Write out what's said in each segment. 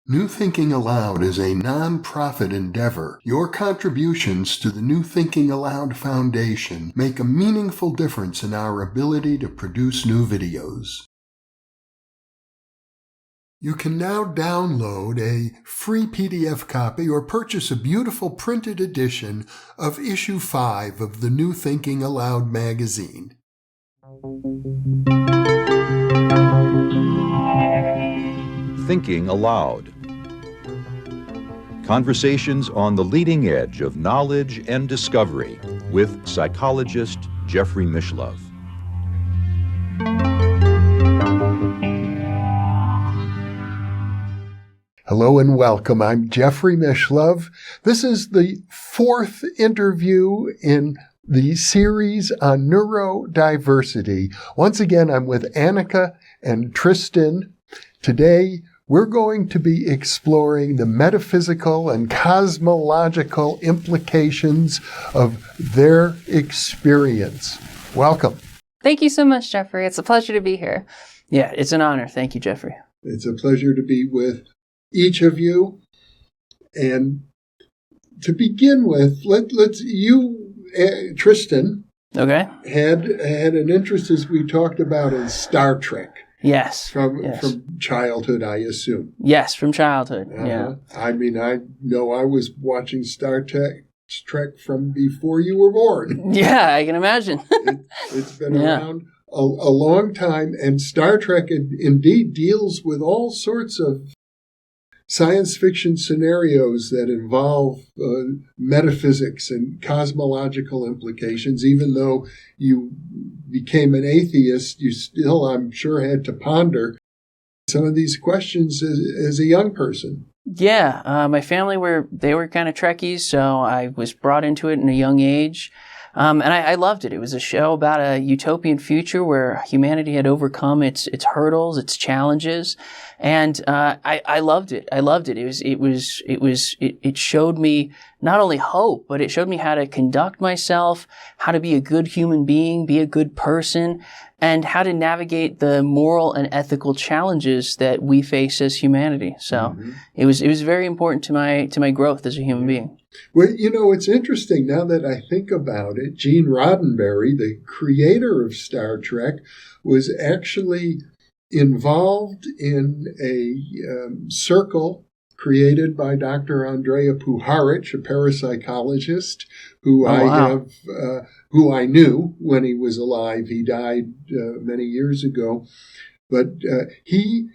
New Thinking Aloud is a non-profit endeavor. Your contributions to the New Thinking Aloud Foundation make a meaningful difference in our ability to produce new videos. You can now download a free PDF copy or purchase a beautiful printed edition of Issue 5 of the New Thinking Aloud magazine. Thinking Aloud. Conversations on the leading edge of knowledge and discovery with psychologist Jeffrey Mishlove. Hello and welcome. I'm Jeffrey Mishlove. This is the fourth interview in the series on neurodiversity. Once again, I'm with Annika and Tristan. Today, we're going to be exploring the metaphysical and cosmological implications of their experience. Welcome. Thank you so much, Jeffrey. It's a pleasure to be here. Yeah, it's an honor. Thank you, Jeffrey. It's a pleasure to be with each of you. And to begin with, let's Tristan, okay, had an interest, as we talked about, in Star Trek. Yes. From childhood, I assume. Yes, from childhood. Yeah. I mean, I know I was watching Star Trek from before you were born. Yeah, I can imagine. It's been around a long time, and Star Trek indeed deals with all sorts of science fiction scenarios that involve metaphysics and cosmological implications. Even though you became an atheist, you still, I'm sure, had to ponder some of these questions as a young person. Yeah, my family were kind of Trekkies, so I was brought into it in a young age. And I loved it. It was a show about a utopian future where humanity had overcome its hurdles, its challenges, and I loved it. I loved it. It showed me not only hope, but it showed me how to conduct myself, how to be a good human being, be a good person, and how to navigate the moral and ethical challenges that we face as humanity. So it was very important to my growth as a human being. Well, you know, it's interesting now that I think about it. Gene Roddenberry, the creator of Star Trek, was actually involved in a circle created by Dr. Andrea Puharich, a parapsychologist who who I knew when he was alive. He died many years ago, but he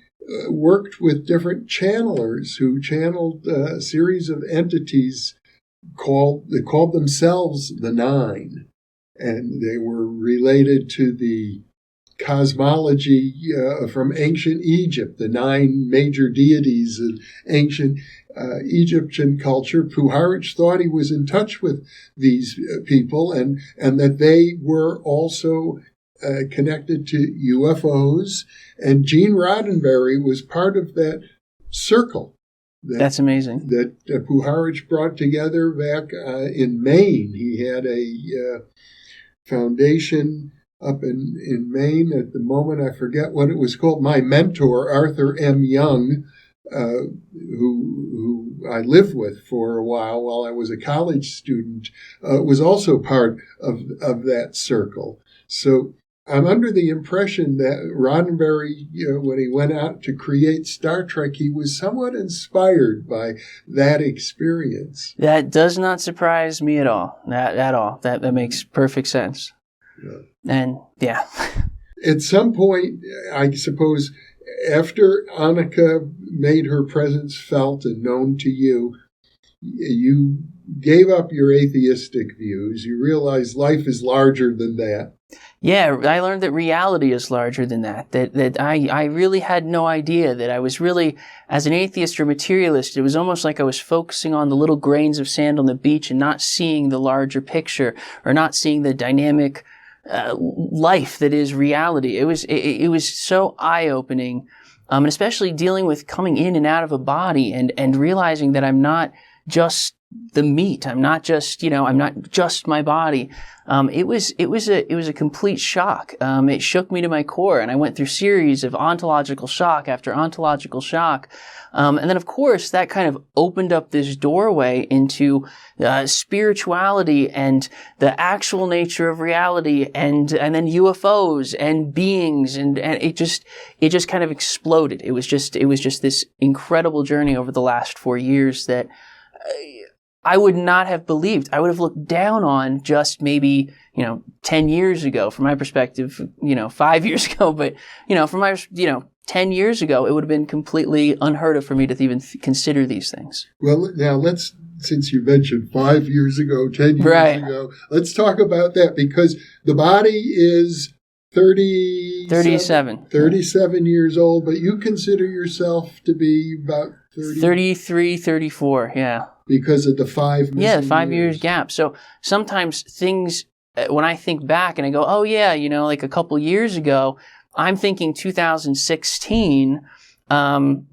worked with different channelers who channeled a series of entities they called themselves the Nine, and they were related to the cosmology from ancient Egypt, the 9 major deities of ancient Egyptian culture. Puharich thought he was in touch with these people and that they were also connected to UFOs, and Gene Roddenberry was part of that circle. That's amazing. That Puharich brought together back in Maine. He had a foundation up in Maine at the moment. I forget what it was called. My mentor, Arthur M. Young, who I lived with for a while I was a college student, was also part of that circle. So I'm under the impression that Roddenberry, when he went out to create Star Trek, he was somewhat inspired by that experience. That does not surprise me at all. At all. That makes perfect sense. Yeah. And yeah. At some point, I suppose, after Annika made her presence felt and known to you, you gave up your atheistic views. You realized life is larger than that. Yeah, I learned that reality is larger than that. That I really had no idea that I was really, as an atheist or materialist, it was almost like I was focusing on the little grains of sand on the beach and not seeing the larger picture, or not seeing the dynamic life that is reality. It was so eye-opening, and especially dealing with coming in and out of a body and realizing that I'm not just the meat. I'm not just my body. It was a complete shock. It shook me to my core, and I went through series of ontological shock after ontological shock. And then, of course, that kind of opened up this doorway into spirituality and the actual nature of reality, and then UFOs and beings, and it just kind of exploded. It was just this incredible journey over the last 4 years that I would not have believed. I would have looked down on just maybe 10 years ago, from my perspective, 5 years ago, but from my 10 years ago, it would have been completely unheard of for me to even consider these things. Well, now since you mentioned 5 years ago, 10 years ago, let's talk about that, because the body is 37 years old, but you consider yourself to be about 33, 34, yeah. Because of the 5 Yeah, 5 years gap. So sometimes things, when I think back and I go, oh yeah, like a couple years ago, I'm thinking 2016, but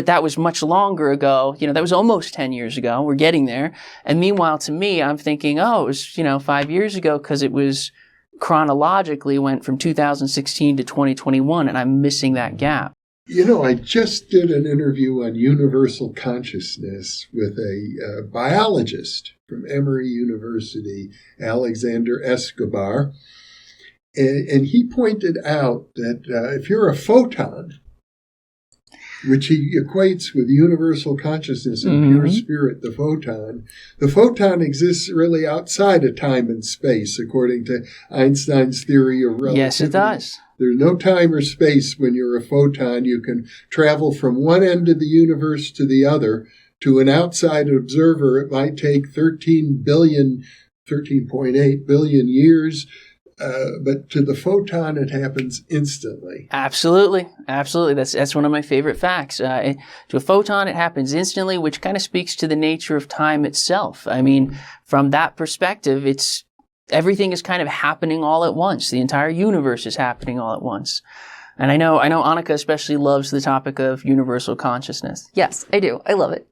that was much longer ago. That was almost 10 years ago. We're getting there. And meanwhile, to me, I'm thinking, oh, it was, 5 years ago, because it was chronologically went from 2016 to 2021, and I'm missing that gap. I just did an interview on universal consciousness with a biologist from Emory University, Alexander Escobar. And he pointed out that if you're a photon, which he equates with universal consciousness and pure spirit, the photon exists really outside of time and space, according to Einstein's theory of relativity. Yes, it does. There's no time or space when you're a photon. You can travel from one end of the universe to the other. To an outside observer, it might take 13.8 billion years. But to the photon, it happens instantly. Absolutely. That's one of my favorite facts. To a photon, it happens instantly, which kind of speaks to the nature of time itself. I mean, from that perspective, everything is kind of happening all at once. The entire universe is happening all at once. And I know Annika especially loves the topic of universal consciousness. Yes, I do. I love it.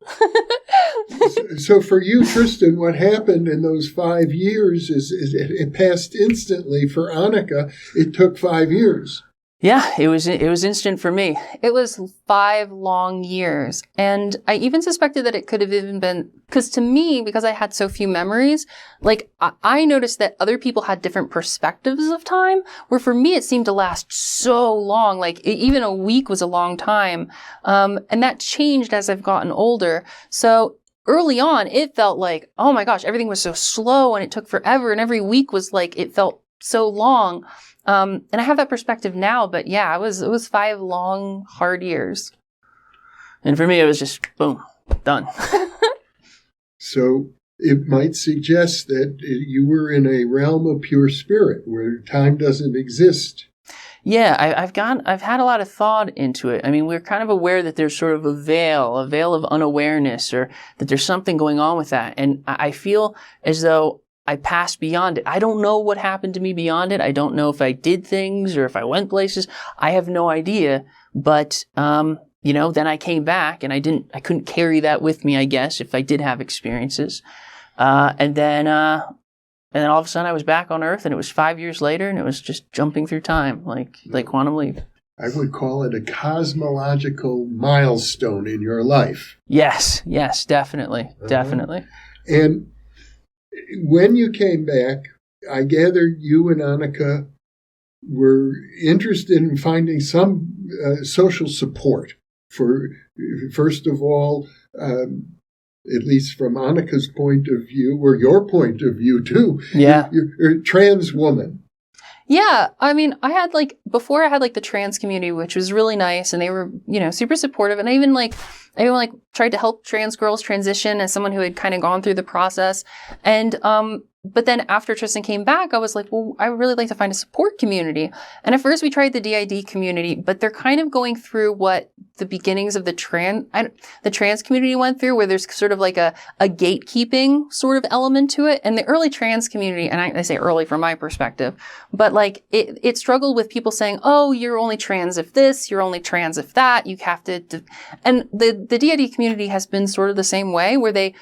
So for you, Tristan, what happened in those 5 years is it passed instantly. For Annika, it took 5 years. Yeah, it was instant for me. It was 5 long years. And I even suspected that it could have even been, because to me, because I had so few memories, like I noticed that other people had different perspectives of time, where for me it seemed to last so long, like even a week was a long time. And that changed as I've gotten older. So early on, it felt like, oh my gosh, everything was so slow and it took forever. And every week was like, it felt so long. And I have that perspective now, but yeah, it was 5 long, hard years. And for me, it was just boom, done. So it might suggest that you were in a realm of pure spirit where time doesn't exist. Yeah, I've had a lot of thought into it. I mean, we're kind of aware that there's sort of a veil of unawareness, or that there's something going on with that. And I feel as though I passed beyond it. I don't know what happened to me beyond it. I don't know if I did things or if I went places. I have no idea. But, then I came back and I couldn't carry that with me, I guess, if I did have experiences. And then all of a sudden I was back on Earth, and it was 5 years later, and it was just jumping through time like Quantum Leap. I would call it a cosmological milestone in your life. Yes, definitely, definitely. And when you came back, I gather you and Annika were interested in finding some social support for, first of all, at least from Annika's point of view, or your point of view too. Yeah. You're a trans woman. Yeah. I mean, before I had the trans community, which was really nice, and they were, super supportive. And I even tried to help trans girls transition as someone who had kind of gone through the process. And, but then after Tristan came back, I was like, well, I would really like to find a support community. And at first we tried the DID community, but they're kind of going through what the beginnings of the trans community went through, where there's sort of like a gatekeeping sort of element to it. And the early trans community, and I say early from my perspective, but like it struggled with people saying, oh, you're only trans if this, you're only trans if that, you have to, and the DID community has been sort of the same way, where they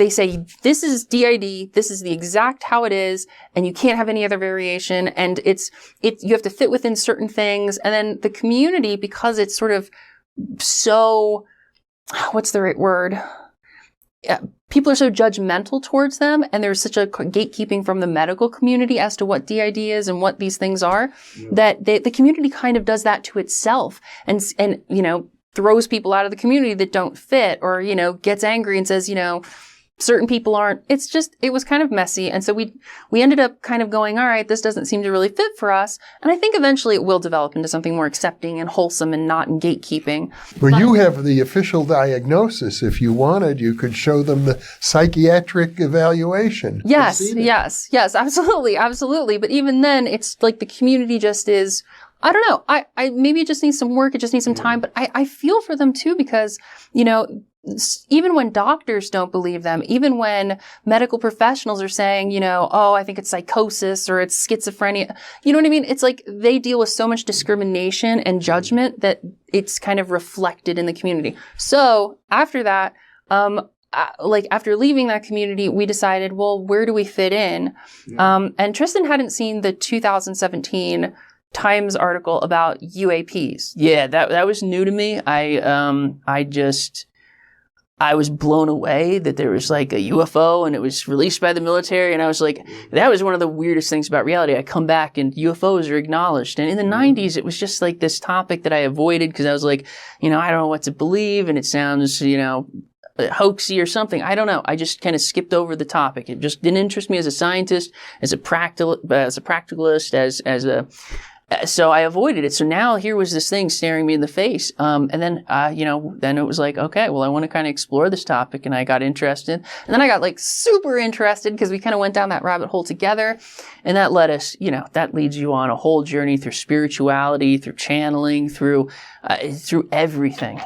say, this is DID, this is the exact how it is, and you can't have any other variation, and you have to fit within certain things. And then the community, because it's sort of so, what's the right word? Yeah, people are so judgmental towards them, and there's such a gatekeeping from the medical community as to what DID is and what these things are, that the community kind of does that to itself, and throws people out of the community that don't fit, or gets angry and says, certain people aren't. It was kind of messy. And so we ended up kind of going, all right, this doesn't seem to really fit for us. And I think eventually it will develop into something more accepting and wholesome and not in gatekeeping. Well, you have the official diagnosis. If you wanted, you could show them the psychiatric evaluation. Yes, absolutely. Absolutely. But even then, it's like the community just is, I don't know. I maybe it just needs some work. It just needs some time, but I feel for them too, because, even when doctors don't believe them, even when medical professionals are saying, oh, I think it's psychosis or it's schizophrenia, you know what I mean? It's like they deal with so much discrimination and judgment that it's kind of reflected in the community. So after that, after leaving that community, we decided, well, where do we fit in? And Tristan hadn't seen the 2017 Times article about UAPs. Yeah, that was new to me. I was blown away that there was like a UFO and it was released by the military. And I was like, that was one of the weirdest things about reality. I come back and UFOs are acknowledged. And in the 90s, it was just like this topic that I avoided because I was like, I don't know what to believe. And it sounds, hoaxy or something. I don't know. I just kind of skipped over the topic. It just didn't interest me as a scientist, as a practicalist, so I avoided it. So now here was this thing staring me in the face. And then, then it was like, okay, well, I want to kind of explore this topic. And I got interested. And then I got like super interested because we kind of went down that rabbit hole together. And that led us, that leads you on a whole journey through spirituality, through channeling, through everything.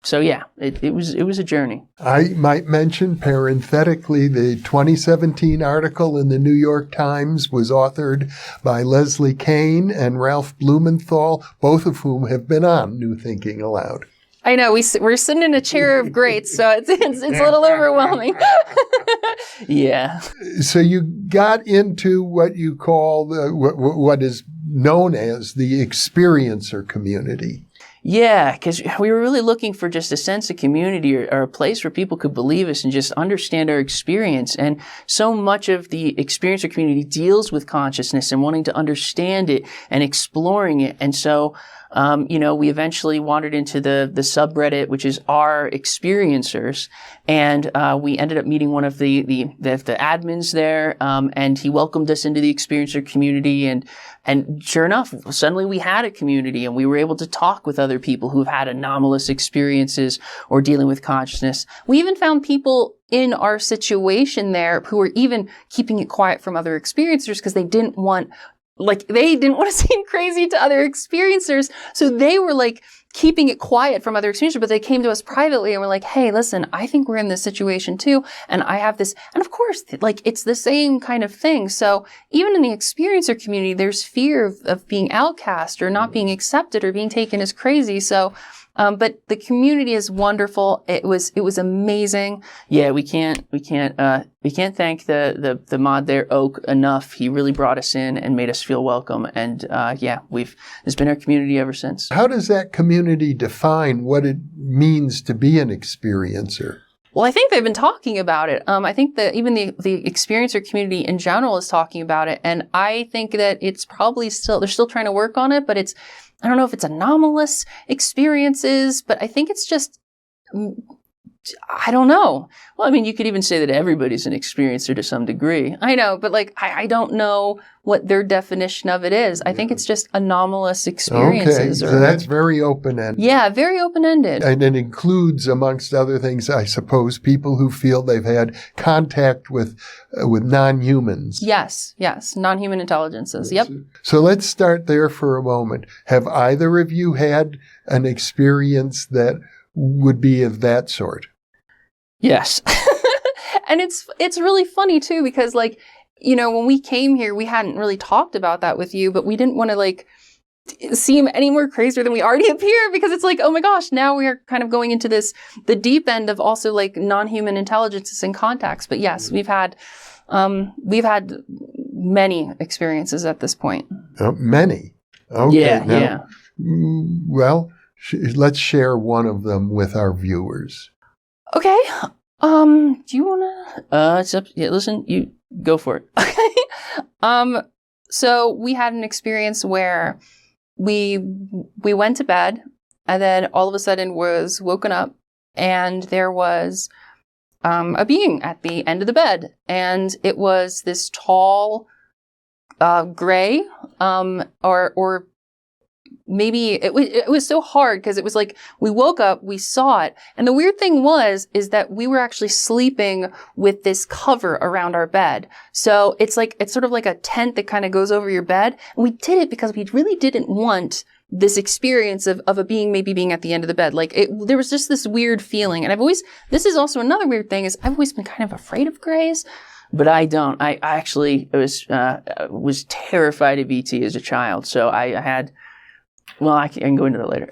It was a journey. I might mention parenthetically the 2017 article in the New York Times was authored by Leslie Kane and Ralph Blumenthal, both of whom have been on New Thinking Aloud. I know, we're sitting in a chair of greats, so it's a little overwhelming. Yeah. So you got into what you call what is known as the experiencer community. Yeah, because we were really looking for just a sense of community or a place where people could believe us and just understand our experience. And so much of the experiencer community deals with consciousness and wanting to understand it and exploring it. And so, we eventually wandered into the subreddit, which is our experiencers. And we ended up meeting one of the admins there, and he welcomed us into the experiencer community. And sure enough, suddenly we had a community and we were able to talk with other people who've had anomalous experiences or dealing with consciousness. We even found people in our situation there who were even keeping it quiet from other experiencers because they didn't want to seem crazy to other experiencers. So they were like keeping it quiet from other experiencers, but they came to us privately and were like, hey, listen, I think we're in this situation too. And I have this. And of course, it's the same kind of thing. So even in the experiencer community, there's fear of being outcast or not being accepted or being taken as crazy. So, but the community is wonderful. It was amazing. Yeah, we can't thank the mod there, Oak, enough. He really brought us in and made us feel welcome. And it's been our community ever since. How does that community define what it means to be an experiencer? Well, I think they've been talking about it. I think that even the experiencer community in general is talking about it. And I think that it's probably they're still trying to work on it, but I don't know if it's anomalous experiences, but I think it's just I don't know. Well, I mean, you could even say that everybody's an experiencer to some degree. I know, but like, I don't know what their definition of it is. I think it's just anomalous experiences. Okay, so that's very open-ended. Yeah, very open-ended. And it includes, amongst other things, I suppose, people who feel they've had contact with non-humans. Yes, non-human intelligences. Yep. So let's start there for a moment. Have either of you had an experience that would be of that sort? Yes. And it's really funny too, because like, you know, when we came here, we hadn't really talked about that with you, but we didn't want to like seem any more crazier than we already appear, because it's like, oh my gosh, now we are kind of going into the deep end of also like non-human intelligences and contacts. But yes, we've had many experiences at this point. Many. Okay. Yeah. Well, let's share one of them with our viewers. Okay. Do you want to? It's up. Yeah, listen, you go for it. Okay. So we had an experience where we went to bed, and then all of a sudden was woken up, and there was a being at the end of the bed, and it was this tall, gray, or maybe it was so hard because it was like we woke up, we saw it, and the weird thing is that we were actually sleeping with this cover around our bed. So it's sort of like a tent that kind of goes over your bed, and we did it because we really didn't want this experience of a being maybe being at the end of the bed. Like there was just this weird feeling, and this is also another weird thing, is I've always been kind of afraid of grays. But I don't. I actually was terrified of ET as a child. So I had. Well, I can go into that later.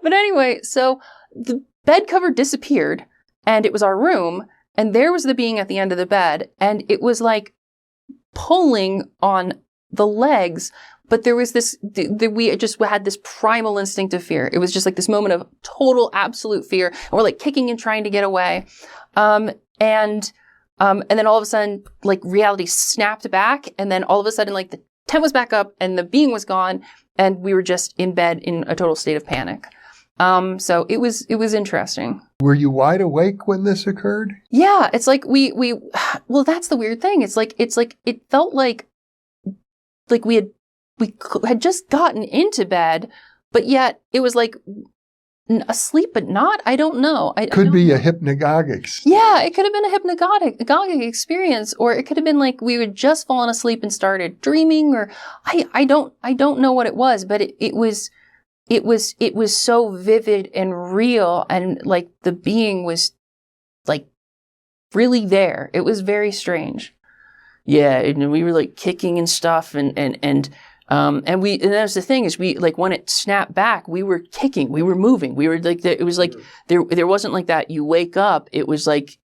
But anyway, so the bed cover disappeared, and it was our room, and there was the being at the end of the bed, and it was like pulling on the legs, but there was we just had this primal instinct of fear. It was just like this moment of total, absolute fear, and we're like kicking and trying to get away. And then all of a sudden, like reality snapped back, and then all of a sudden, like the tent was back up, and the being was gone, and we were just in bed in a total state of panic. So it was interesting. Were you wide awake when this occurred? Yeah, it's like well, that's the weird thing. It's like it felt like we had just gotten into bed, but yet it was like asleep, but not. I don't know. Could be a hypnagogic. Yeah, it could have been a hypnagogic experience, or it could have been like we had just fallen asleep and started dreaming, or I don't know what it was, but it was so vivid and real, and like the being was like really there. It was very strange. Yeah, and we were like kicking and stuff, and that was the thing, is we, like, when it snapped back, we were kicking, we were moving, we were like, it was like, there wasn't like that, you wake up, it was like,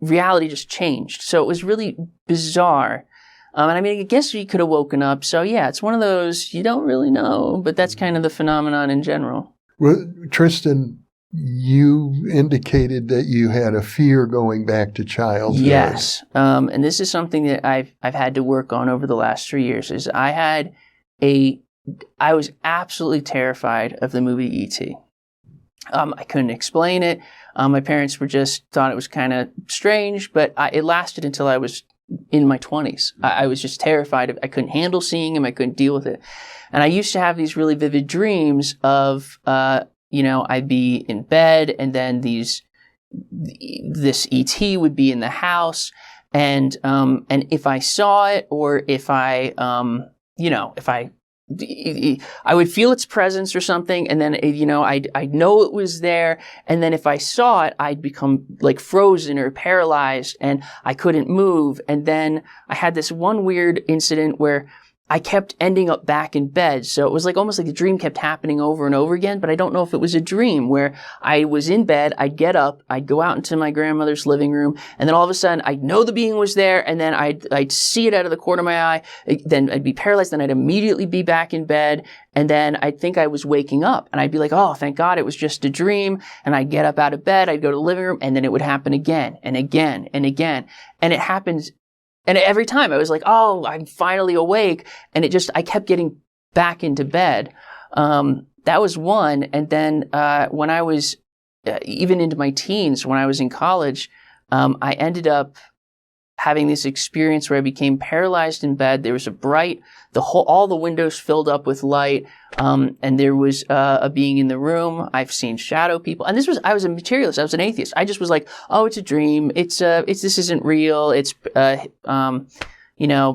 reality just changed. So it was really bizarre. And I mean, I guess you could have woken up. So yeah, it's one of those, you don't really know, but that's kind of the phenomenon in general. Well, Tristan, you indicated that you had a fear going back to childhood. Yes. And this is something that I've had to work on over the last 3 years, is I was absolutely terrified of the movie E.T. I couldn't explain it. My parents thought it was kind of strange, but it lasted until I was in my 20s. I was just terrified I couldn't handle seeing him. I couldn't deal with it. And I used to have these really vivid dreams of, I'd be in bed, and then this ET would be in the house, and if I saw it, or if I would feel its presence or something, and then, I'd know it was there, and then if I saw it, I'd become like frozen or paralyzed, and I couldn't move. And then I had this one weird incident where I kept ending up back in bed. So it was like almost like the dream kept happening over and over again, but I don't know if it was a dream, where I was in bed, I'd get up, I'd go out into my grandmother's living room, and then all of a sudden I'd know the being was there, and then I'd see it out of the corner of my eye, then I'd be paralyzed, then I'd immediately be back in bed, and then I'd think I was waking up, and I'd be like, oh, thank God it was just a dream, and I'd get up out of bed, I'd go to the living room, and then it would happen again, and again, and again, and it happens. And every time I was like, oh, I'm finally awake. And I kept getting back into bed. That was one. And then when I was even into my teens, when I was in college, I ended up having this experience where I became paralyzed in bed. There was all the windows filled up with light, and there was a being in the room. I've seen shadow people, and I was a materialist. I was an atheist. I just was like, oh, it's a dream. This isn't real. It's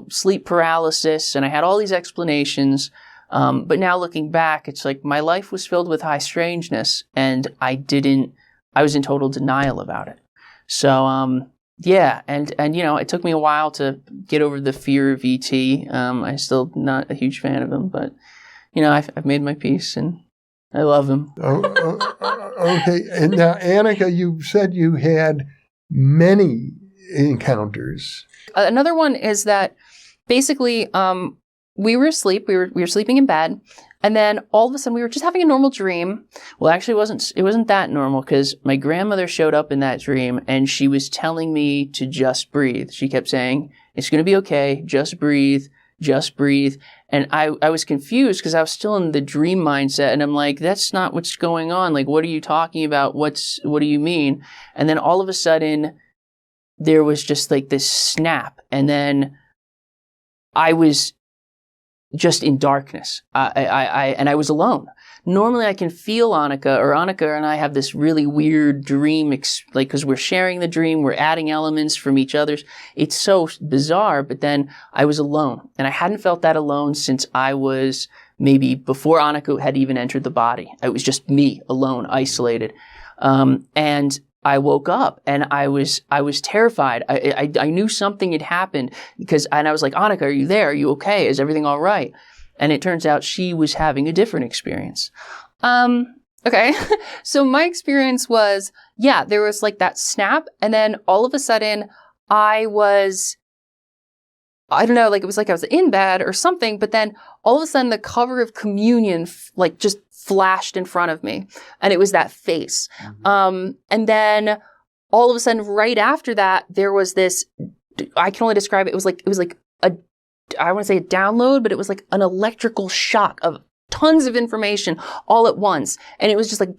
sleep paralysis, and I had all these explanations. But now looking back, it's like my life was filled with high strangeness, and I was in total denial about it. So, yeah, and it took me a while to get over the fear of ET. I'm still not a huge fan of him, but, I've made my peace, and I love him. Okay. And now, Annika, you said you had many encounters. Another one is that basically we were asleep. We were sleeping in bed. And then all of a sudden we were just having a normal dream. Well, actually, it wasn't that normal, because my grandmother showed up in that dream and she was telling me to just breathe. She kept saying, it's going to be okay. Just breathe. Just breathe. And I was confused because I was still in the dream mindset. And I'm like, that's not what's going on. Like, what are you talking about? What do you mean? And then all of a sudden there was just like this snap. And then I was just in darkness. I was alone. Normally I can feel Annika and I have this really weird dream, because we're sharing the dream, we're adding elements from each other's. It's so bizarre, but then I was alone. And I hadn't felt that alone since I was maybe before Annika had even entered the body. It was just me alone, isolated. And I woke up and I was terrified. I knew something had happened and I was like, Annika, are you there? Are you okay? Is everything all right? And it turns out she was having a different experience. Okay. So my experience was, there was like that snap. And then all of a sudden I don't know, like it was like I was in bed or something, but then all of a sudden the cover of communion just flashed in front of me, and it was that face. Mm-hmm. And then all of a sudden right after that, there was this, I can only describe it. It was like I want to say a download, but it was like an electrical shock of tons of information all at once. And it was just like,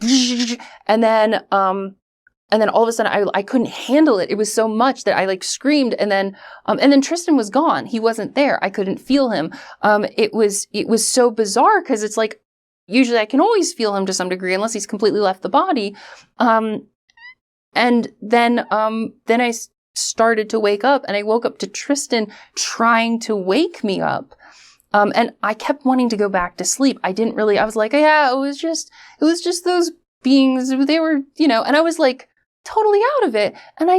and then all of a sudden I couldn't handle it. It was so much that I like screamed, and then Tristan was gone. He wasn't there. I couldn't feel him. It was so bizarre, because it's like, usually I can always feel him to some degree unless he's completely left the body. And then I started to wake up, and I woke up to Tristan trying to wake me up. And I kept wanting to go back to sleep. I was like, yeah, it was just those beings. They were, and I was like totally out of it. And I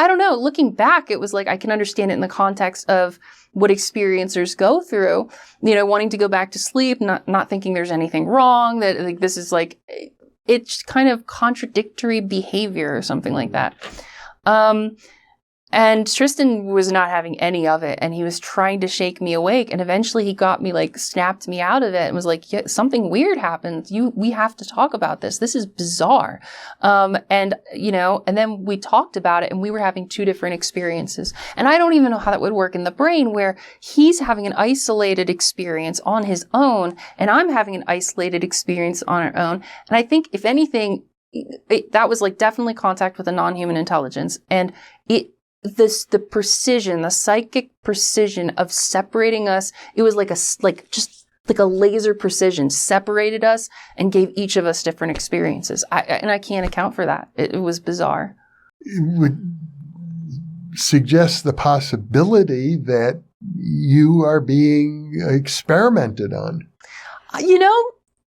don't know, looking back, it was like, I can understand it in the context of what experiencers go through, wanting to go back to sleep, not thinking there's anything wrong, that like, this is like, it's kind of contradictory behavior or something like that. And Tristan was not having any of it, and he was trying to shake me awake, and eventually he got me, like, snapped me out of it and was like, yeah, something weird happened. We have to talk about this. This is bizarre. And then we talked about it, and we were having two different experiences. And I don't even know how that would work in the brain, where he's having an isolated experience on his own, and I'm having an isolated experience on our own. And I think, if anything, that was like definitely contact with a non-human intelligence. And the precision, the psychic precision of separating us, it was just like a laser precision, separated us and gave each of us different experiences. And I can't account for that. It was bizarre. It would suggest the possibility that you are being experimented on.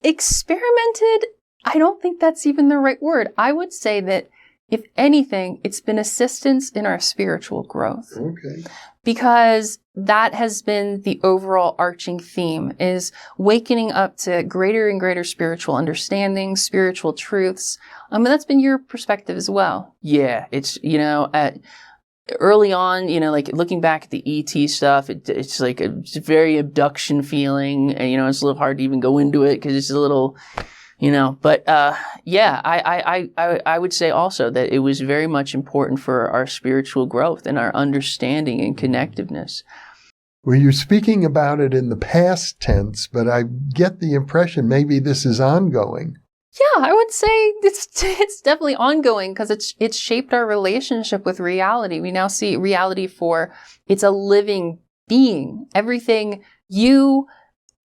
Experimented, I don't think that's even the right word. I would say that, if anything, it's been assistance in our spiritual growth. Okay. Because that has been the overall arching theme, is wakening up to greater and greater spiritual understanding, spiritual truths. And that's been your perspective as well. Yeah, it's, early on, like looking back at the ET stuff, it's like a very abduction feeling. It's a little hard to even go into it because it's a little... but I would say also that it was very much important for our spiritual growth and our understanding and connectiveness. Well, you're speaking about it in the past tense, but I get the impression maybe this is ongoing. Yeah, I would say it's definitely ongoing because it's shaped our relationship with reality. We now see reality for it's a living being. Everything, you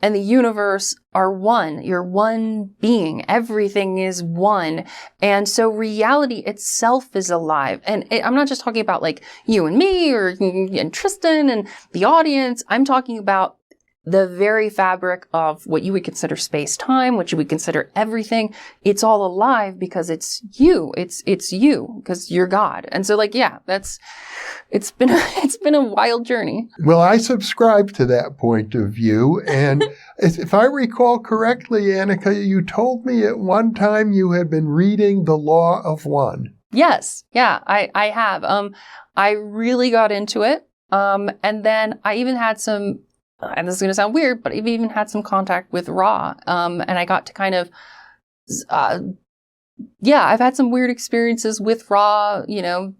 and the universe are one. You're one being. Everything is one. And so reality itself is alive. And I'm not just talking about like you and me and Tristan and the audience. I'm talking about the very fabric of what you would consider space-time, what you would consider everything. It's all alive because it's you. It's you because you're God. And so like, yeah, it's been a wild journey. Well, I subscribe to that point of view. And if I recall correctly, Annika, you told me at one time you had been reading The Law of One. Yes. Yeah, I have. I really got into it. And then I even had some, and this is going to sound weird, but I've even had some contact with Ra. And I got to kind of, I've had some weird experiences with Ra,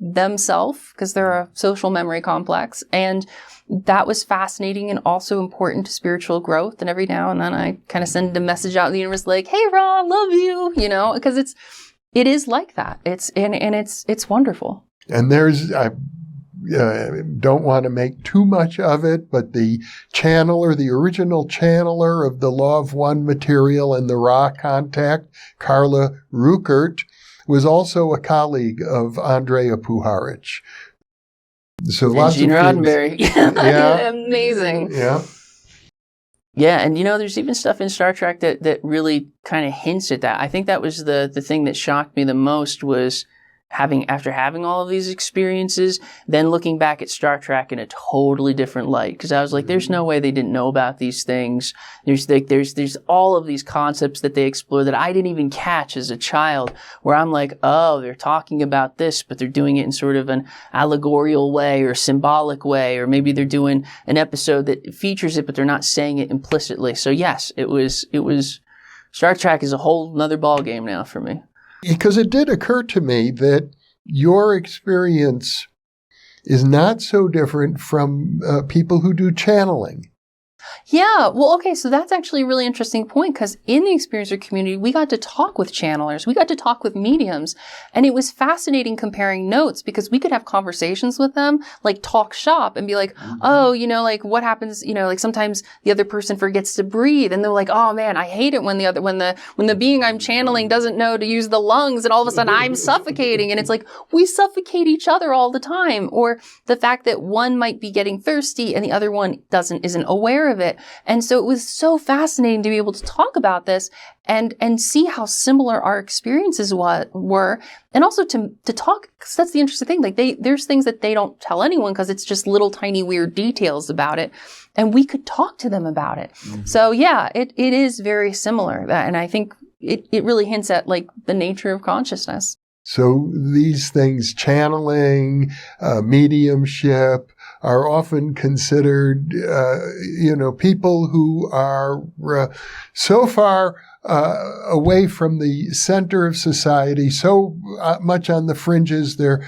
themselves, because they're a social memory complex. And that was fascinating and also important to spiritual growth. And every now and then I kind of send a message out in the universe like, hey, Ra, love you, because it is like that. It's wonderful. And I don't want to make too much of it, but the original channeler of the Law of One material and the Ra contact, Carla Ruckert, was also a colleague of Andrea Puharich. So and lots Gene of Roddenberry. Yeah. Amazing. Yeah. Yeah, and there's even stuff in Star Trek that really kind of hints at that. I think that was the thing that shocked me the most was after having all of these experiences, then looking back at Star Trek in a totally different light. Because I was like, there's no way they didn't know about these things. There's all of these concepts that they explore that I didn't even catch as a child, where I'm like, oh, they're talking about this, but they're doing it in sort of an allegorical way or symbolic way, or maybe they're doing an episode that features it, but they're not saying it implicitly. So yes, it was Star Trek is a whole nother ballgame now for me. Because it did occur to me that your experience is not so different from people who do channeling. Yeah, well, okay, so that's actually a really interesting point because in the experiencer community, we got to talk with channelers, we got to talk with mediums, and it was fascinating comparing notes because we could have conversations with them, like talk shop and be like, oh, like what happens, like sometimes the other person forgets to breathe and they're like, oh man, I hate it when the being I'm channeling doesn't know to use the lungs and all of a sudden I'm suffocating. And it's like, we suffocate each other all the time. Or the fact that one might be getting thirsty and the other one isn't aware of it. And so it was so fascinating to be able to talk about this and see how similar our experiences were. And also to talk, because that's the interesting thing. Like there's things that they don't tell anyone because it's just little tiny weird details about it. And we could talk to them about it. Mm-hmm. So yeah, it is very similar. And I think it really hints at like the nature of consciousness. So these things, channeling, mediumship, are often considered, people who are so far away from the center of society, so much on the fringes, they're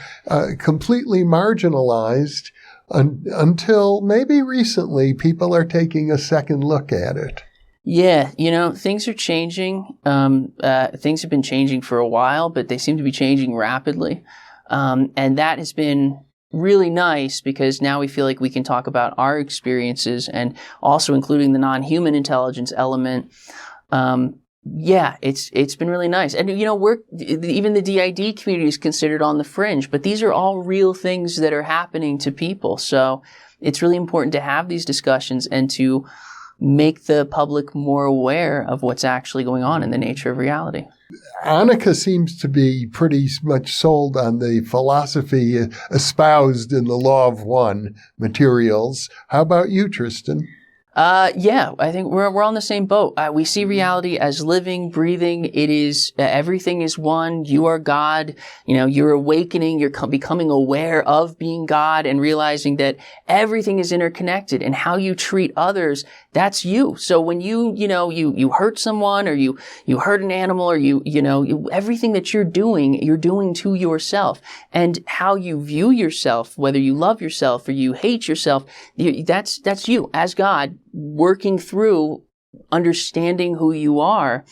completely marginalized until maybe recently people are taking a second look at it. Yeah, things are changing. Things have been changing for a while, but they seem to be changing rapidly. And that has been really nice because now we feel like we can talk about our experiences and also including the non-human intelligence element. It's been really nice. And, even the DID community is considered on the fringe, but these are all real things that are happening to people. So it's really important to have these discussions and to make the public more aware of what's actually going on in the nature of reality. Annika seems to be pretty much sold on the philosophy espoused in the Law of One materials. How about you, Tristan? I think we're on the same boat. We see reality as living, breathing. It is, everything is one. You are God. You're awakening. You're becoming aware of being God and realizing that everything is interconnected and how you treat others, that's you. So when you hurt someone or you hurt an animal or everything that you're doing to yourself, and how you view yourself, whether you love yourself or you hate yourself, that's you as God, working through understanding who you are.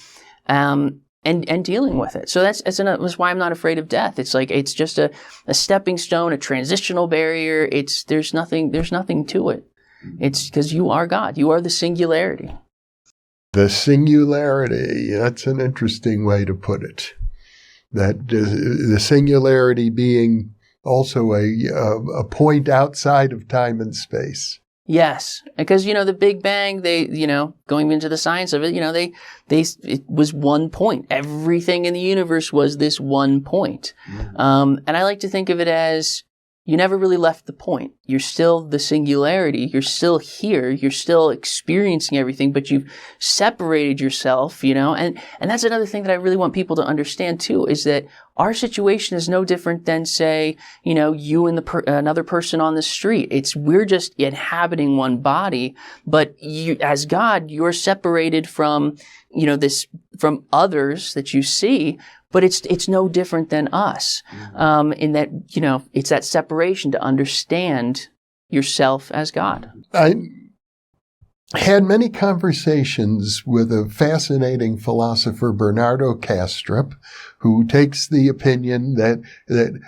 And and dealing with it. So that's why I'm not afraid of death. It's like, it's just a stepping stone, a transitional barrier. There's nothing to it. It's because you are God. You are the singularity. The singularity, that's an interesting way to put it. That the singularity being also a point outside of time and space. Yes, because, the Big Bang, going into the science of it, it was one point. Everything in the universe was this one point. Mm-hmm. And I like to think of it as, you never really left the point. You're still the singularity. You're still here. You're still experiencing everything, but you've separated yourself, and that's another thing that I really want people to understand too, is that our situation is no different than, say, you and another person on the street. We're just inhabiting one body, but you, as God, you're separated from, from others that you see. But it's no different than us, in that, it's that separation to understand yourself as God. I had many conversations with a fascinating philosopher, Bernardo Kastrup, who takes the opinion that the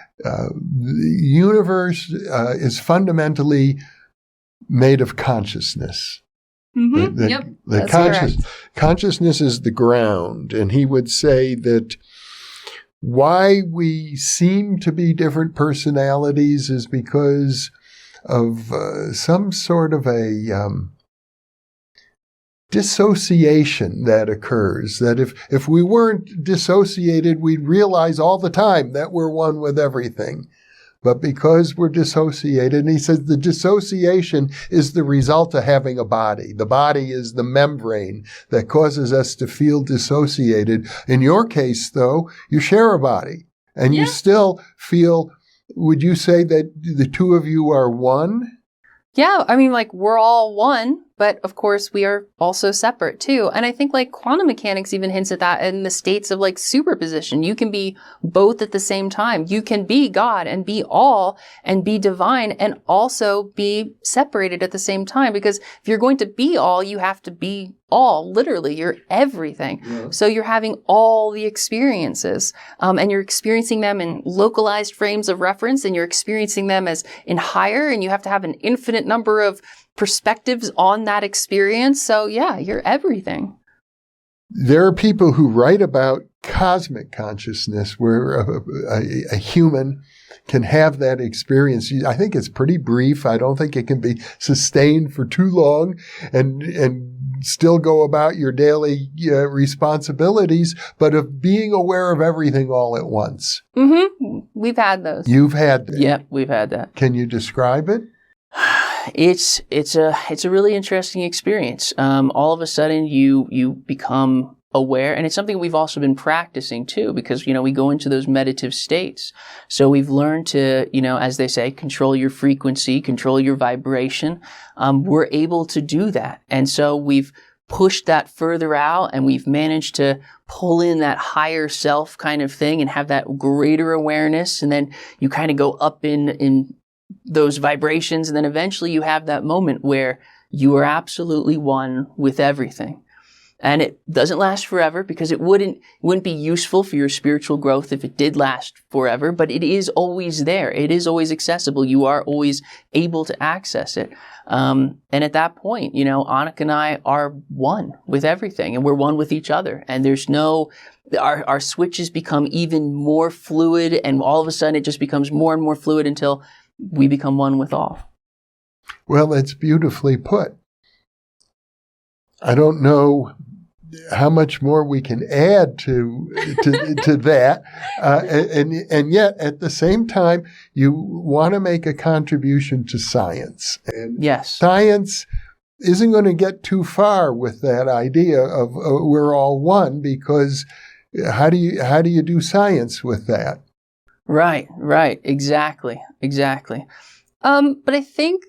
universe is fundamentally made of consciousness. Mm-hmm. Yep. Consciousness is the ground, and he would say that why we seem to be different personalities is because of some sort of a dissociation that occurs. That if we weren't dissociated, we'd realize all the time that we're one with everything. But because we're dissociated, and he says the dissociation is the result of having a body. The body is the membrane that causes us to feel dissociated. In your case, though, you share a body, and you still feel, would you say that the two of you are one? Yeah, I mean, we're all one, but of course we are also separate too. And I think quantum mechanics even hints at that in the states of superposition. You can be both at the same time. You can be God and be all and be divine and also be separated at the same time. Because if you're going to be all, you have to be all. Literally, you're everything. Yeah. So you're having all the experiences, and you're experiencing them in localized frames of reference, and you're experiencing them as in higher, and you have to have an infinite number of perspectives on that experience. So yeah, you're everything. There are people who write about cosmic consciousness where a human can have that experience. I think it's pretty brief. I don't think it can be sustained for too long and still go about your daily responsibilities, but of being aware of everything all at once. Mm-hmm. We've had those. You've had that. Yeah, we've had that. Can you describe it? It's a really interesting experience. All of a sudden you become aware, and it's something we've also been practicing too, because, we go into those meditative states. So we've learned to, as they say, control your frequency, control your vibration. We're able to do that. And so we've pushed that further out, and we've managed to pull in that higher self kind of thing and have that greater awareness. And then you kind of go up in those vibrations, and then eventually you have that moment where you are absolutely one with everything. And it doesn't last forever, because it wouldn't be useful for your spiritual growth if it did last forever, but it is always there. It is always accessible. You are always able to access it. And at that point, Annika and I are one with everything, and we're one with each other. And there's our switches become even more fluid, and all of a sudden it just becomes more and more fluid until we become one with all. Well, it's beautifully put. I don't know how much more we can add to that, and yet at the same time, you want to make a contribution to science. And yes, science isn't going to get too far with that idea of we're all one, because how do you do science with that? Right, exactly. But I think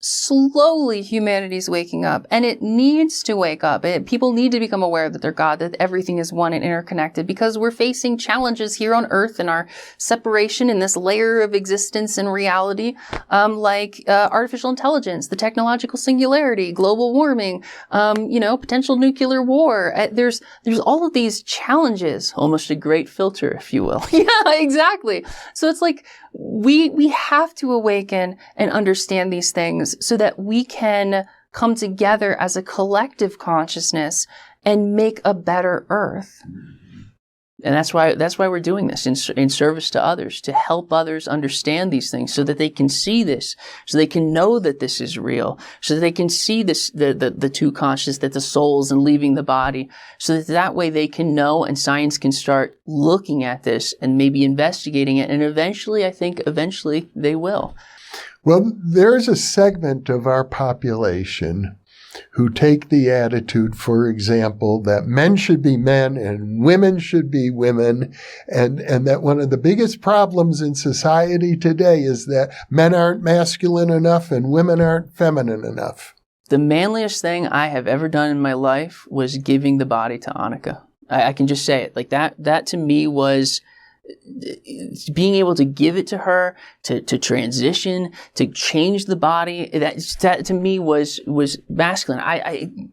slowly humanity's waking up, and it needs to wake up. People need to become aware that they're God, that everything is one and interconnected, because we're facing challenges here on Earth and our separation in this layer of existence and reality, like artificial intelligence, the technological singularity, global warming, potential nuclear war. There's all of these challenges. Almost a great filter, if you will. Yeah, exactly. So it's like we have to awaken and understand these things so that we can come together as a collective consciousness and make a better Earth. And that's why we're doing this in service to others, to help others understand these things so that they can see this, so they can know that this is real, so that they can see this, the two conscious, that the soul is leaving the body, so that way they can know and science can start looking at this and maybe investigating it. And eventually they will. Well, there's a segment of our population who take the attitude, for example, that men should be men and women should be women, and that one of the biggest problems in society today is that men aren't masculine enough and women aren't feminine enough. The manliest thing I have ever done in my life was giving the body to Annika. I can just say it. Like that to me was being able to give it to her, to transition, to change the body. That to me was masculine.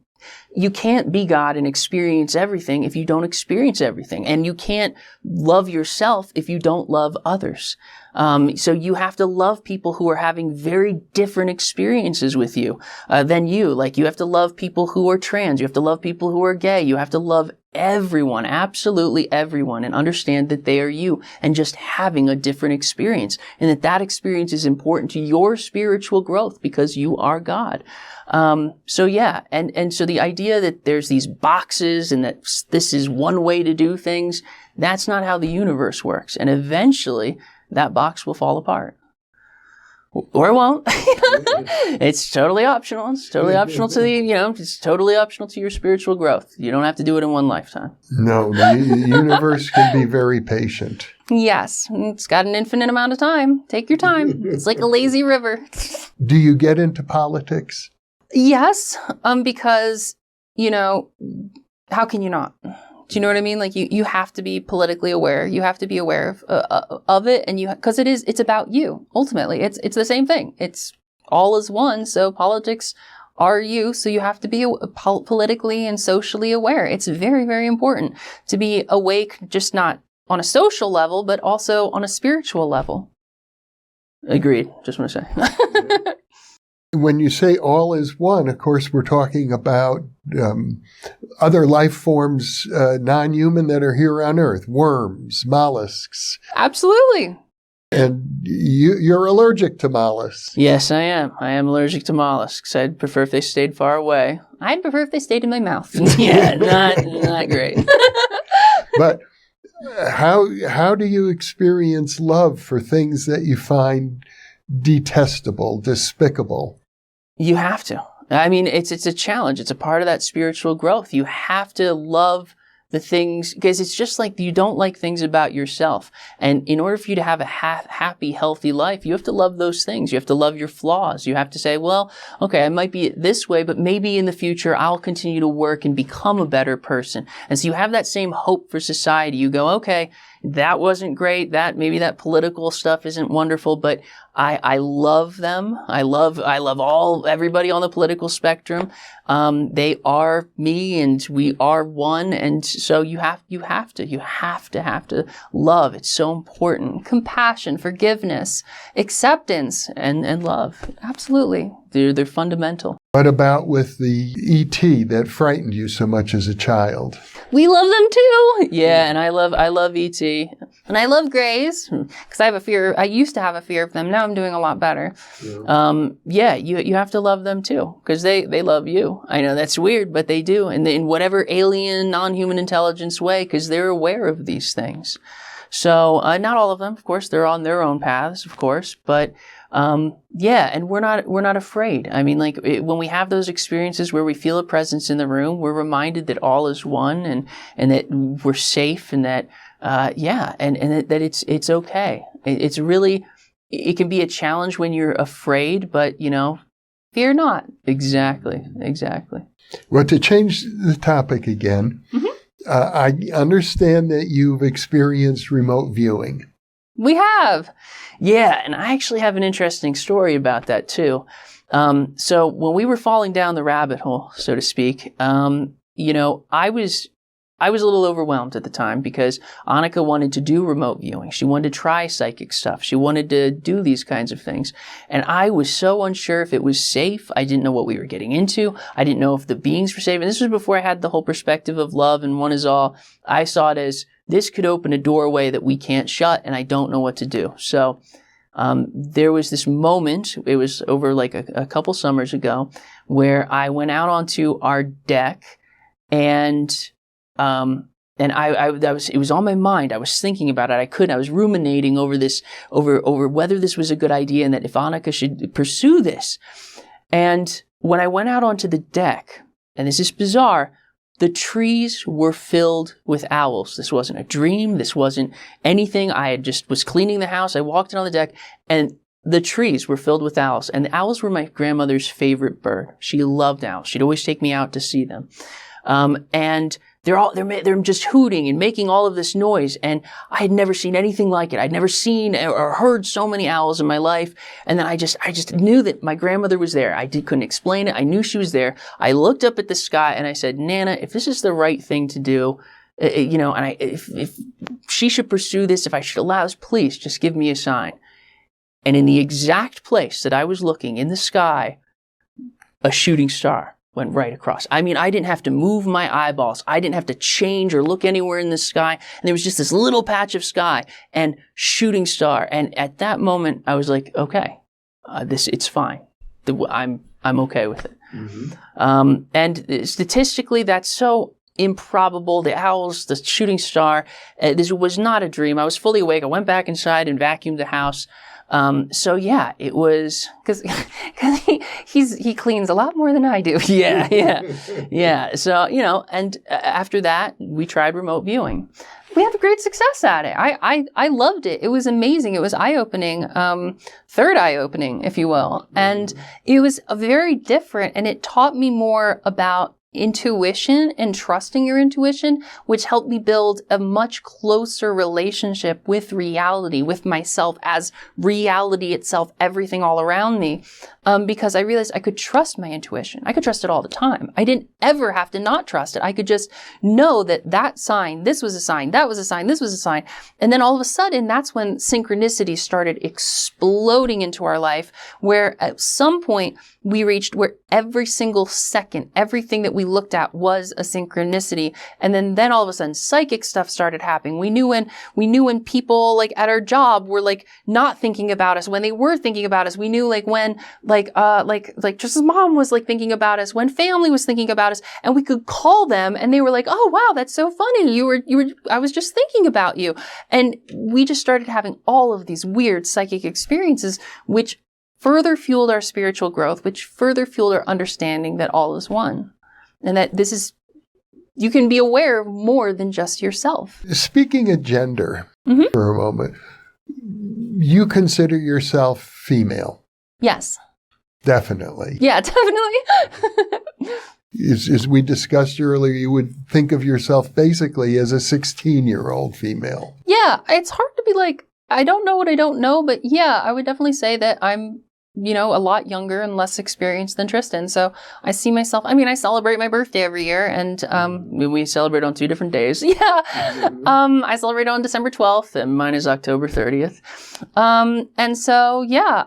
You can't be God and experience everything if you don't experience everything. And you can't love yourself if you don't love others. So you have to love people who are having very different experiences with you than you. Like, you have to love people who are trans. You have to love people who are gay. You have to love everyone, absolutely everyone, and understand that they are you and just having a different experience, and that experience is important to your spiritual growth because you are God. So yeah, and so the idea that there's these boxes and that this is one way to do things, that's not how the universe works. And eventually that box will fall apart. Or it won't. It's totally optional. It's totally optional to it's totally optional to your spiritual growth. You don't have to do it in one lifetime. No, the universe can be very patient. Yes, it's got an infinite amount of time. Take your time. It's like a lazy river. Do you get into politics? Yes, because, how can you not? Do you know what I mean? Like, you have to be politically aware. You have to be aware of it, and because it's about you. Ultimately, it's the same thing. It's all is one. So politics are you. So you have to be politically and socially aware. It's very, very important to be awake, just not on a social level, but also on a spiritual level. Agreed. Just want to say. When you say all is one, of course, we're talking about other life forms, non-human, that are here on Earth, worms, mollusks. Absolutely. And you're allergic to mollusks. Yes, I am. I am allergic to mollusks. I'd prefer if they stayed far away. I'd prefer if they stayed in my mouth. Yeah, not great. But how do you experience love for things that you find detestable, despicable? You have to. I mean, it's a challenge. It's a part of that spiritual growth. You have to love the things, because it's just like you don't like things about yourself. And in order for you to have a happy, healthy life, you have to love those things. You have to love your flaws. You have to say, well, okay, I might be this way, but maybe in the future I'll continue to work and become a better person. And so you have that same hope for society. You go, okay, that wasn't great. Maybe that political stuff isn't wonderful, but I love them. I love everybody on the political spectrum. They are me and we are one. And so you have to love. It's so important. Compassion, forgiveness, acceptance, and love. Absolutely. They're fundamental. What about with the E.T. that frightened you so much as a child? We love them too. Yeah, and I love E.T. And I love Greys, because I have a fear. I used to have a fear of them. Now I'm doing a lot better. Yeah, you have to love them too, because they love you. I know that's weird, but they do, and in whatever alien, non-human intelligence way, because they're aware of these things. So not all of them, of course. They're on their own paths, of course, but. Yeah, and we're not afraid. I mean, like, when we have those experiences where we feel a presence in the room, we're reminded that all is one, and that we're safe, and that and that it's okay. It's really, it can be a challenge when you're afraid, but Fear not. Exactly. Well, to change the topic again, I understand that you've experienced remote viewing. We have. Yeah, and I actually have an interesting story about that too. So when we were falling down the rabbit hole, so to speak, I was a little overwhelmed at the time because Annika wanted to do remote viewing. She wanted to try psychic stuff. She wanted to do these kinds of things. And I was so unsure if it was safe. I didn't know what we were getting into. I didn't know if the beings were safe. And this was before I had the whole perspective of love and one is all. I saw it as this could open a doorway that we can't shut, and I don't know what to do. So there was this moment, it was over like a couple summers ago, where I went out onto our deck and it was on my mind. I was thinking about it. I was ruminating over this, over whether this was a good idea and that if Annika should pursue this. And when I went out onto the deck, and this is bizarre, the trees were filled with owls. This wasn't a dream. This wasn't anything. I just was cleaning the house. I walked in on the deck and the trees were filled with owls. And the owls were my grandmother's favorite bird. She loved owls. She'd always take me out to see them. And they're just hooting and making all of this noise. And I had never seen anything like it. I'd never seen or heard so many owls in my life. And then I just knew that my grandmother was there. Couldn't explain it. I knew she was there. I looked up at the sky and I said, Nana, if this is the right thing to do, if she should pursue this, if I should allow this, please just give me a sign. And in the exact place that I was looking in the sky, a shooting star went right across. I mean, I didn't have to move my eyeballs. I didn't have to change or look anywhere in the sky. And there was just this little patch of sky and shooting star. And at that moment, I was like, okay, it's fine. I'm okay with it. Mm-hmm. And statistically, that's so improbable. The owls, the shooting star, this was not a dream. I was fully awake. I went back inside and vacuumed the house. So yeah, it was because he cleans a lot more than I do. Yeah. So, and after that we tried remote viewing. We had great success at it. I loved it. It was amazing. It was eye-opening, third eye-opening, if you will. And it was very different, and it taught me more about intuition and trusting your intuition, which helped me build a much closer relationship with reality, with myself as reality itself, everything all around me. Because I realized I could trust my intuition. I could trust it all the time. I didn't ever have to not trust it. I could just know that sign, this was a sign, that was a sign, this was a sign. And then all of a sudden, that's when synchronicity started exploding into our life, where at some point we reached where every single second, everything that we looked at was a synchronicity. And then all of a sudden, psychic stuff started happening. We knew when people like at our job were like not thinking about us, when they were thinking about us. We knew when Tristan's mom was like thinking about us, when family was thinking about us, and we could call them and they were like, oh wow, that's so funny. I was just thinking about you. And we just started having all of these weird psychic experiences, which further fueled our spiritual growth, which further fueled our understanding that all is one. And that you can be aware of more than just yourself. Speaking of gender for a moment, you consider yourself female? Yes. Definitely. Yeah, definitely. As we discussed earlier, you would think of yourself basically as a 16-year-old female. Yeah, it's hard to be like, I don't know what I don't know, but yeah, I would definitely say that I'm a lot younger and less experienced than Tristan. So I see myself, I celebrate my birthday every year, and we celebrate on 2 different days. Yeah. I celebrate on December 12th, and mine is October 30th. And so, yeah,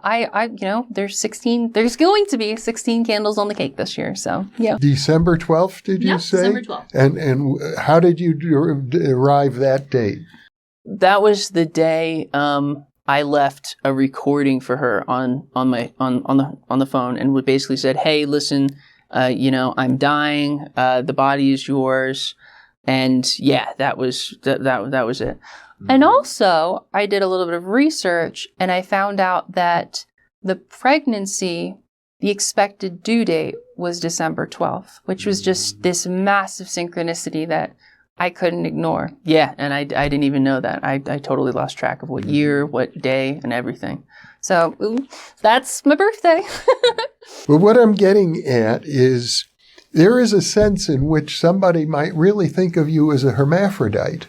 there's going to be 16 candles on the cake this year. So, yeah. December 12th, did you say? December 12th. And how did you arrive that date? That was the day, I left a recording for her on the phone, and basically said, "Hey, listen, I'm dying. The body is yours," and yeah, that was it. Mm-hmm. And also, I did a little bit of research, and I found out that the pregnancy, the expected due date was December 12th, which was just this massive synchronicity that I couldn't ignore. Yeah, and I didn't even know that. I totally lost track of what year, what day, and everything. So that's my birthday. But what I'm getting at is there is a sense in which somebody might really think of you as a hermaphrodite.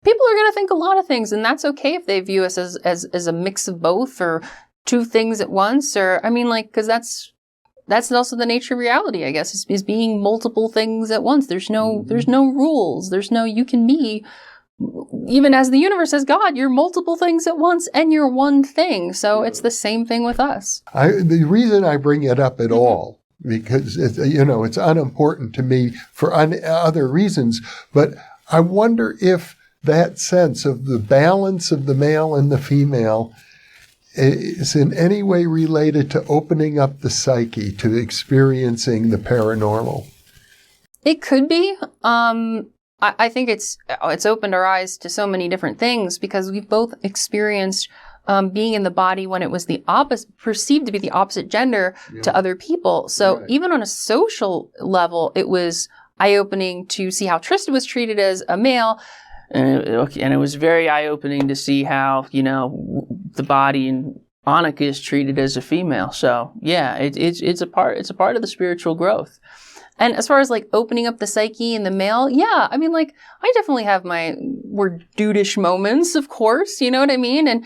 People are going to think a lot of things, and that's okay if they view us as a mix of both or two things at once. Or, I mean, like, because that's also the nature of reality, I guess, is being multiple things at once. There's no rules. You can be, even as the universe as God, you're multiple things at once and you're one thing. So it's the same thing with us. The reason I bring it up at all, because it's unimportant to me for other reasons, but I wonder if that sense of the balance of the male and the female is in any way related to opening up the psyche to experiencing the paranormal. It could be. I think it's opened our eyes to so many different things because we've both experienced being in the body when it was perceived to be the opposite gender to other people. So even on a social level, it was eye-opening to see how Tristan was treated as a male. And it was very eye-opening to see how, the body in Annika is treated as a female. So yeah, it's a part of the spiritual growth. And as far as like opening up the psyche in the male, yeah, I mean, like I definitely have my more dudeish moments, of course, you know what I mean? And,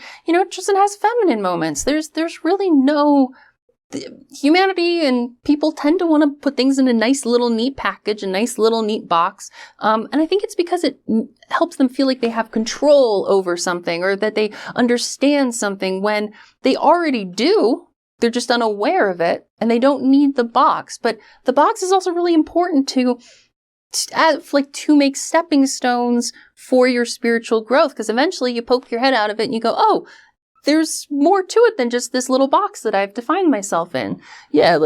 Tristan has feminine moments. There's really no, humanity and people tend to want to put things in a nice little neat package, a nice little neat box. And I think it's because it helps them feel like they have control over something or that they understand something when they already do. They're just unaware of it and they don't need the box. But the box is also really important to make stepping stones for your spiritual growth. Because eventually you poke your head out of it and you go, oh, there's more to it than just this little box that I've defined myself in. Yeah,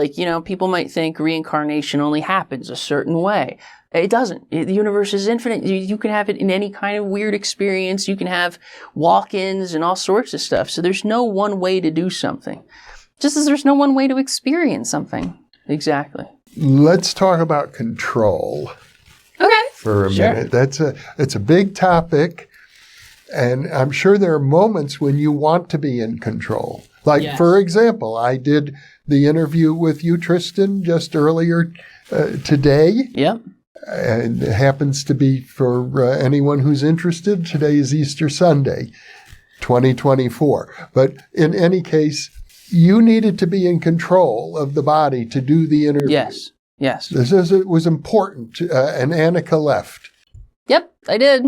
people might think reincarnation only happens a certain way. It doesn't. The universe is infinite. You can have it in any kind of weird experience. You can have walk-ins and all sorts of stuff. So there's no one way to do something. Just as there's no one way to experience something. Exactly. Let's talk about control. Okay. For a minute. It's a big topic. And I'm sure there are moments when you want to be in control. Like, for example, I did the interview with you, Tristan, just earlier today. Yep. And it happens to be, for anyone who's interested, today is Easter Sunday, 2024. But in any case, you needed to be in control of the body to do the interview. Yes. It was important, and Annika left. Yep, I did.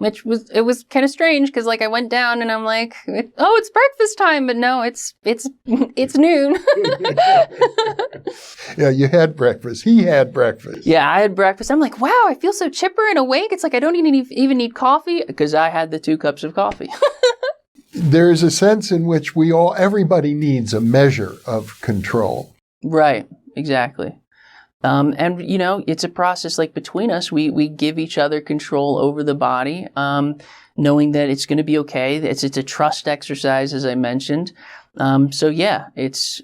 It was kind of strange because I went down and I'm like, oh, it's breakfast time, but no, it's noon. Yeah, you had breakfast. He had breakfast. Yeah, I had breakfast. I'm like, wow, I feel so chipper and awake. It's like I don't even need coffee because I had the 2 cups of coffee. There's a sense in which everybody needs a measure of control. Right, exactly. And, it's a process between us. We give each other control over the body, knowing that it's going to be okay. It's a trust exercise, as I mentioned. So yeah, it's.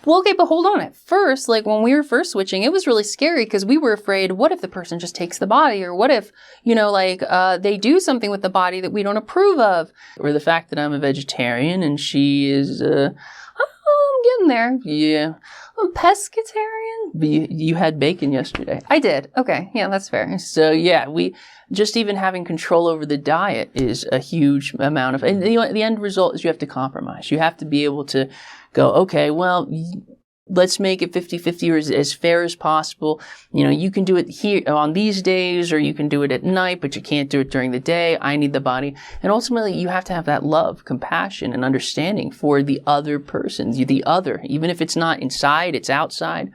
Well, okay, but hold on. At first, when we were first switching, it was really scary because we were afraid, what if the person just takes the body? Or what if, they do something with the body that we don't approve of? Or the fact that I'm a vegetarian and she is, I'm getting there. Yeah. A pescatarian? You had bacon yesterday. I did. Okay. Yeah, that's fair. So yeah, just even having control over the diet is a huge amount of, and the end result is you have to compromise. You have to be able to go, okay, well, let's make it 50-50 or as fair as possible. You can do it here on these days, or you can do it at night, but you can't do it during the day. I need the body. And ultimately, you have to have that love, compassion, and understanding for the other person, the other. Even if it's not inside, it's outside.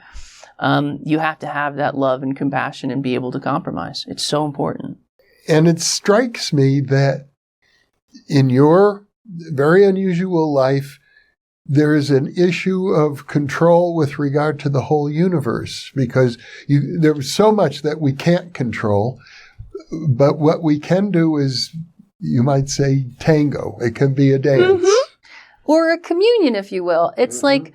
You have to have that love and compassion and be able to compromise. It's so important. And it strikes me that in your very unusual life, there is an issue of control with regard to the whole universe, because there's so much that we can't control. But what we can do is, you might say, tango. It can be a dance. Mm-hmm. Or a communion, if you will. It's the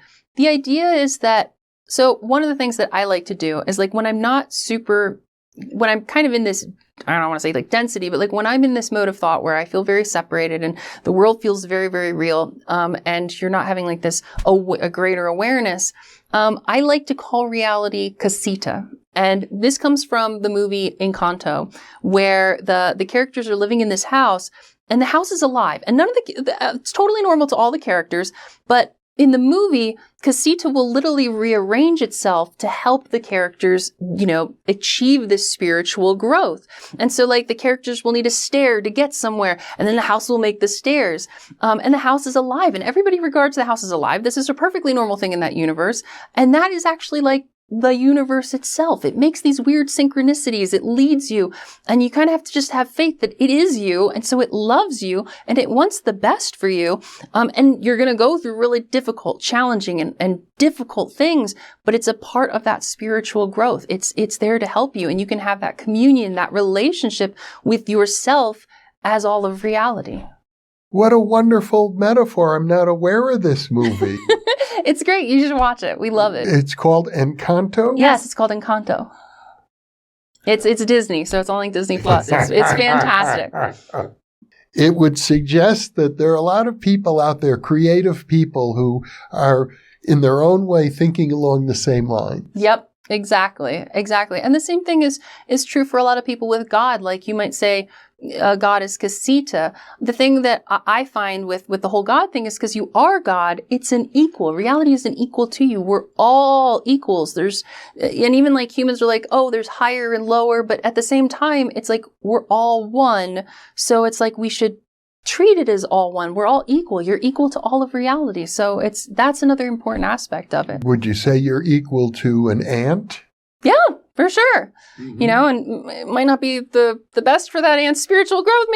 idea is that, so one of the things that I like to do is when I'm not super when I'm kind of in this, I don't want to say like density, but like when I'm in this mode of thought where I feel very separated and the world feels very, very real, and you're not having like this a greater awareness, I like to call reality casita. And this comes from the movie Encanto, where the characters are living in this house and the house is alive. And none of it's totally normal to all the characters, but in the movie, casita will literally rearrange itself to help the characters, achieve this spiritual growth. And so like the characters will need a stair to get somewhere, and then the house will make the stairs. And the house is alive, and everybody regards the house as alive. This is a perfectly normal thing in that universe. And that is actually like the universe itself. It makes these weird synchronicities. It leads you, and you kind of have to just have faith that it is you, and so it loves you, and it wants the best for you. And you're going to go through really difficult, challenging, and difficult things, but it's a part of that spiritual growth. It's there to help you, and you can have that communion, that relationship with yourself as all of reality. What a wonderful metaphor. I'm not aware of this movie. It's great. You should watch it. We love it. It's called Encanto? Yes, it's called Encanto. It's Disney, so it's on like Disney Plus. It's fantastic. It would suggest that there are a lot of people out there, creative people, who are in their own way thinking along the same line. Yep. Exactly. And the same thing is true for a lot of people with God. Like you might say, God is casita. The thing that I find with the whole God thing is because you are God, it's an equal. Reality is an equal to you. We're all equals. And even like humans are like, oh, there's higher and lower. But at the same time, it's like we're all one. So it's like we should treat it as all one. We're all equal. You're equal to all of reality. So that's another important aspect of it. Would you say you're equal to an ant? Yeah, for sure. Mm-hmm. And it might not be the best for that ant's spiritual growth.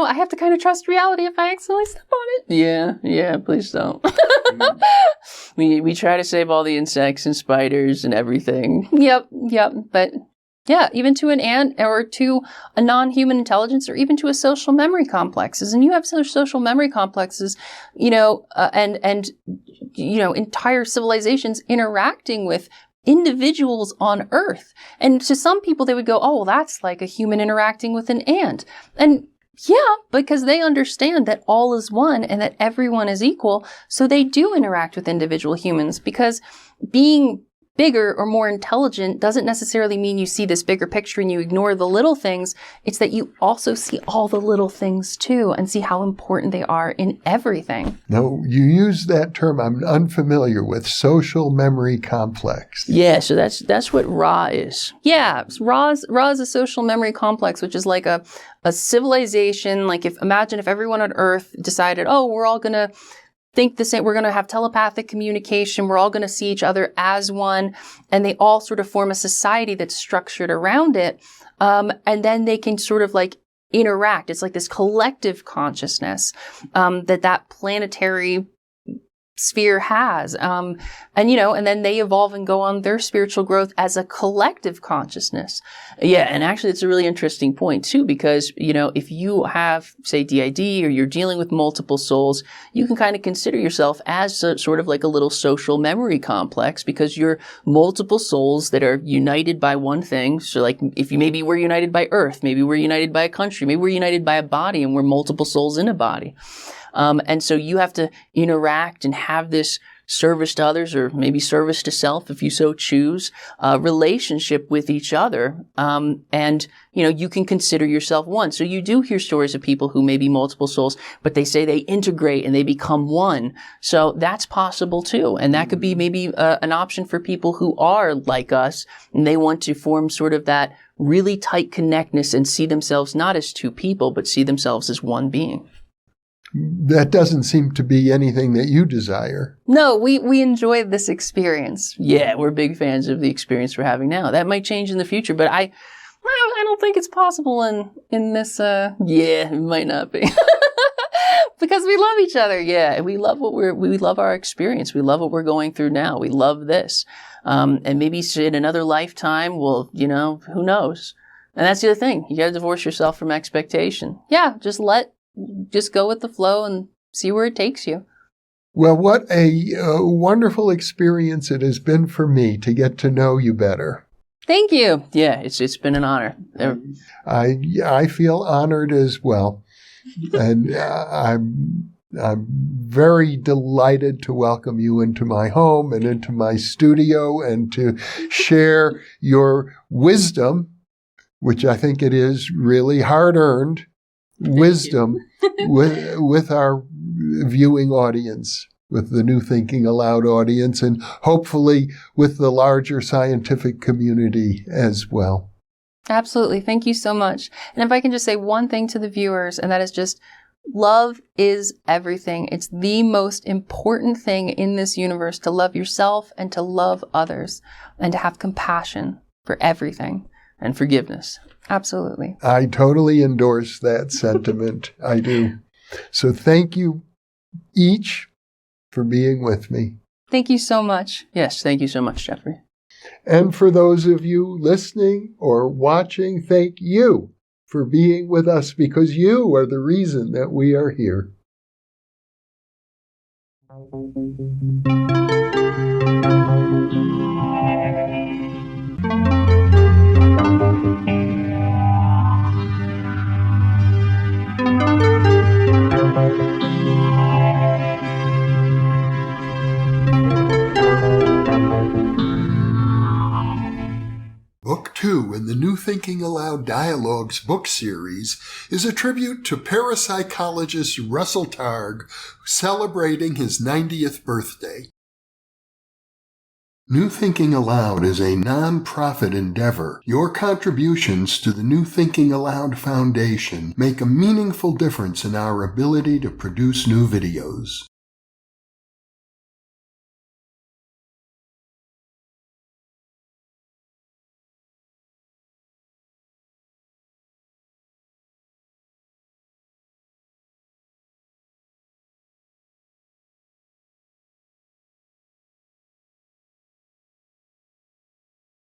I have to kind of trust reality if I accidentally step on it. Yeah, please don't. we try to save all the insects and spiders and everything. Yep. But yeah, even to an ant or to a non-human intelligence or even to a social memory complexes. And you have social memory complexes, and entire civilizations interacting with individuals on Earth. And to some people, they would go, oh, well, that's like a human interacting with an ant. And yeah, because they understand that all is one and that everyone is equal. So they do interact with individual humans, because being bigger or more intelligent doesn't necessarily mean you see this bigger picture and you ignore the little things. It's that you also see all the little things too and see how important they are in everything. No, you use that term I'm unfamiliar with, social memory complex. Yeah, so that's what Ra is. Yeah, Ra is a social memory complex, which is like a civilization. Like imagine if everyone on Earth decided, oh, we're all going to think the same. We're going to have telepathic communication. We're all going to see each other as one. And they all sort of form a society that's structured around it. And then they can sort of like interact. It's like this collective consciousness that planetary sphere has. And then they evolve and go on their spiritual growth as a collective consciousness. Yeah. And actually, it's a really interesting point too, because, if you have, say, DID or you're dealing with multiple souls, you can kind of consider yourself as sort of like a little social memory complex, because you're multiple souls that are united by one thing. So like if maybe we're united by Earth, maybe we're united by a country, maybe we're united by a body, and we're multiple souls in a body. And so you have to interact and have this service to others, or maybe service to self, if you so choose, relationship with each other. And you can consider yourself one. So you do hear stories of people who may be multiple souls, but they say they integrate and they become one. So that's possible too. And that could be maybe an option for people who are like us, and they want to form sort of that really tight connectedness and see themselves not as two people, but see themselves as one being. That doesn't seem to be anything that you desire. No, we enjoy this experience. Yeah, we're big fans of the experience we're having now. That might change in the future, but I don't think it's possible in this. Yeah, it might not be. Because we love each other. Yeah, we love we love our experience. We love what we're going through now. We love this. And maybe in another lifetime, who knows? And that's the other thing. You got to divorce yourself from expectation. Yeah, just go with the flow and see where it takes you. Well, what a wonderful experience it has been for me to get to know you better. Thank you. Yeah, it's been an honor. I feel honored as well. And I'm very delighted to welcome you into my home and into my studio and to share your wisdom, which I think it is really hard-earned wisdom with our viewing audience, with the New Thinking Aloud audience, and hopefully with the larger scientific community as well. Absolutely. Thank you so much. And if I can just say one thing to the viewers, and that is just love is everything. It's the most important thing in this universe, to love yourself and to love others and to have compassion for everything. And forgiveness. Absolutely. I totally endorse that sentiment. I do. So thank you each for being with me. Thank you so much. Yes, thank you so much, Jeffrey. And for those of you listening or watching, thank you for being with us, because you are the reason that we are here. Book 2 in the New Thinking Aloud Dialogues book series is a tribute to parapsychologist Russell Targ, celebrating his 90th birthday. New Thinking Aloud is a non-profit endeavor. Your contributions to the New Thinking Aloud Foundation make a meaningful difference in our ability to produce new videos.